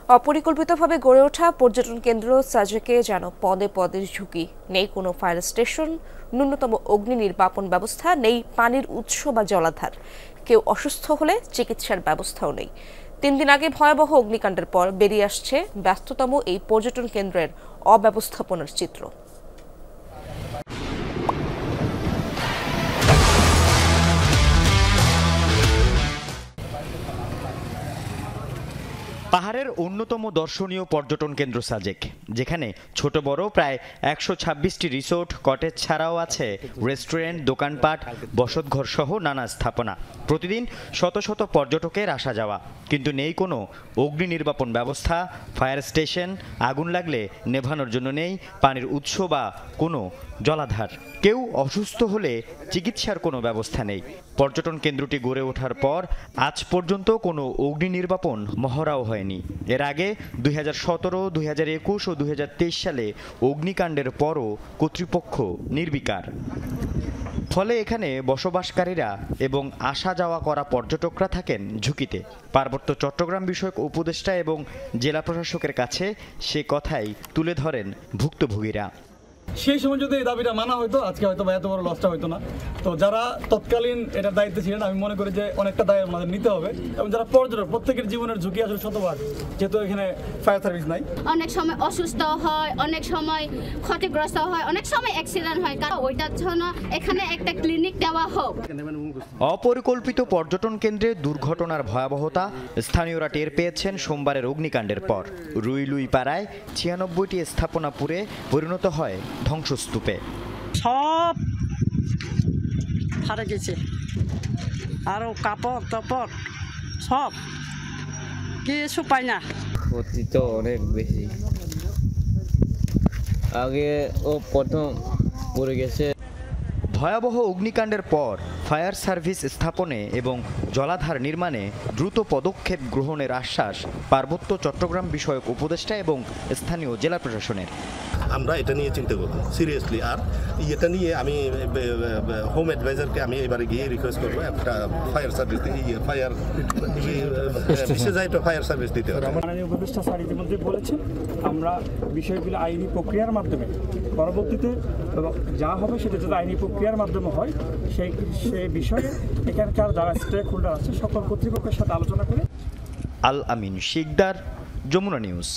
অপরিকল্পিতভাবে গড়ে ওঠা পর্যটন কেন্দ্র সাজেকে যেন পদে পদে ঝুঁকি। নেই কোনো ফায়ার স্টেশন, ন্যূনতম অগ্নি নির্বাপন ব্যবস্থা, নেই পানির উৎস বা জলাধার। কেউ অসুস্থ হলে চিকিৎসার ব্যবস্থাও নেই। 3 দিন আগে ভয়াবহ অগ্নিকাণ্ডের পর বেরিয়ে আসছে ব্যস্ততম এই পর্যটন কেন্দ্রের অব্যবস্থাপনার চিত্র। পাহাড়ের অন্যতম দর্শনীয় পর্যটন কেন্দ্র সাজেক, যেখানে ছোট বড় প্রায় 126টি রিসোর্ট, কটেজ ছাড়াও আছে রেস্টুরেন্ট, দোকানপাট, বসতঘর সহ নানা স্থাপনা। প্রতিদিন শত শত পর্যটকের আসা যাওয়া, কিন্তু নেই কোনো অগ্নি নির্বাপন ব্যবস্থা, ফায়ার স্টেশন, আগুন লাগলে নেভানোর জন্য নেই পানির উৎস বা কোনো জলাধার। কেউ অসুস্থ হলে চিকিৎসার কোনো ব্যবস্থা নেই। পর্যটন কেন্দ্রটি গড়ে ওঠার পর আজ পর্যন্ত কোনো অগ্নি নির্বাপন মহড়াও হয়নি। এর আগে 2017, 2021 ও 2023 সালে অগ্নিকাণ্ডের পরও কর্তৃপক্ষ নির্বিকার। ফলে এখানে বসবাসকারীরা এবং আসা যাওয়া করা পর্যটকরা থাকেন ঝুঁকিতে। পার্বত্য চট্টগ্রাম বিষয়ক উপদেষ্টা এবং জেলা প্রশাসকের কাছে সে কথাই তুলে ধরেন ভুক্তভোগীরা। সেই সময় যদি এই দাবিটা মানা হতো, আজকে হয়তো এত বড় লসটা হতো না। তো যারা তৎকালীন এটার দায়িত্বে ছিলেন, আমি মনে করি যে অনেকটা দায় আমাদের নিতে হবে। এবং যারা পর্যটক, প্রত্যেকের জীবনের ঝুঁকি আসলে শতভাগ, যেহেতু এখানে ফায়ার সার্ভিস নাই। অনেক সময় অসুস্থ হয়, অনেক সময় ক্ষতিগ্রস্ত হয়, অনেক সময় অ্যাক্সিডেন্ট হয়। কারণ ওইটার জন্য এখানে একটা ক্লিনিক দেওয়া হোক। অপরিকল্পিত পর্যটন কেন্দ্রে দুর্ঘটনার ভয়াবহতা স্থানীয়রা টের পেয়েছেন সোমবারের অগ্নিকাণ্ডের পর। রুইলুই পাড়ায় 96টি স্থাপনা পুড়ে পরিণত হয় ধ্বংসস্তূপে। সব হারে গেছে, আরও কাপড় টাপড় সব কিছু পাই না। ক্ষতি তো অনেক বেশি। আগে ও প্রথম পড়ে গেছে। ভয়াবহ অগ্নিকাণ্ডের পর ফায়ার সার্ভিস স্থাপনে এবং জলাধার নির্মাণে দ্রুত পদক্ষেপ গ্রহণের আশ্বাস পার্বত্য চট্টগ্রাম বিষয়ক উপদেষ্টা এবং স্থানীয় জেলা প্রশাসনের। আমরা এটা নিয়ে চিন্তা করব সিরিয়াসলি। আর এটা নিয়ে আমি হোম অ্যাডভাইজারকে আমি এবারে গিয়ে রিকোয়েস্ট করবো একটা ফায়ার সার্ভিস ফায়ার সার্ভিস দিতে হবে। মাননীয় উপদেষ্টা স্যার ইতিমধ্যে বলেছেন, আমরা বিষয়গুলো আইনি প্রক্রিয়ার মাধ্যমে পরবর্তীতে যা হবে সেটা যদি আইনি প্রক্রিয়ার মাধ্যমে হয়, সেই বিষয়ে এখানকার যারা স্টেক হোল্ডার আছে সকল কর্তৃপক্ষের সাথে আলোচনা করে। আল আমিন শিকদার, যমুনা নিউজ।